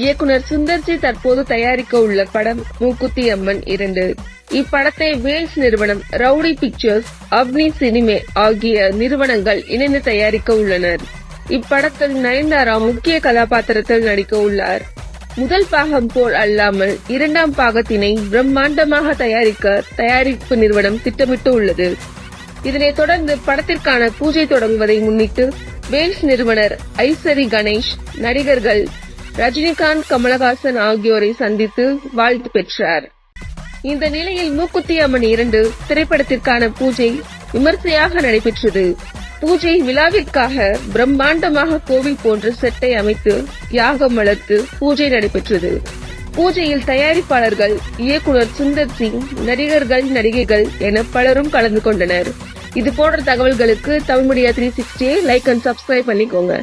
இயக்குனர் சுந்தர்சி தற்போது தயாரிக்க உள்ள படம் மூக்குத்தி அம்மன் 2. இப்படத்தை வேல்ஸ் நிறுவனம், ரவுடி பிக்சர்ஸ், அவ்னி சினிமே ஆகிய நிறுவனங்கள் இணைந்து தயாரிக்க உள்ளனர். இப்படத்தில் நயன்தாரா முக்கிய கதாபாத்திரத்தில் நடிக்க உள்ளார். முதல் பாகம் போல் அல்லாமல் 2ஆம் பாகத்தினை பிரம்மாண்டமாக தயாரிக்க தயாரிப்பு நிறுவனம் திட்டமிட்டு உள்ளது. இதனைத் தொடர்ந்து படத்திற்கான பூஜை தொடங்குவதை முன்னிட்டு வேல்ஸ் நிறுவனர் ஐசரி கணேஷ் நடிகர்கள் ரஜினிகாந்த், கமலஹாசன் ஆகியோரை சந்தித்து வாழ்த்து பெற்றார். இந்த நிலையில் மூக்குத்தி அம்மன் 2 திரைப்படத்திற்கான பூஜை விமர்சையாக நடைபெற்றது. பூஜை விழாவிற்காக பிரம்மாண்டமாக கோவில் போன்ற செட்டை அமைத்து யாகம் வளர்த்து பூஜை நடைபெற்றது. பூஜையில் தயாரிப்பாளர்கள், இயக்குனர் சுந்தர் சிங், நடிகர்கள், நடிகைகள் என பலரும் கலந்து கொண்டனர். இது போன்ற தகவல்களுக்கு Tamil media 360 like and subscribe பண்ணிக்கோங்க.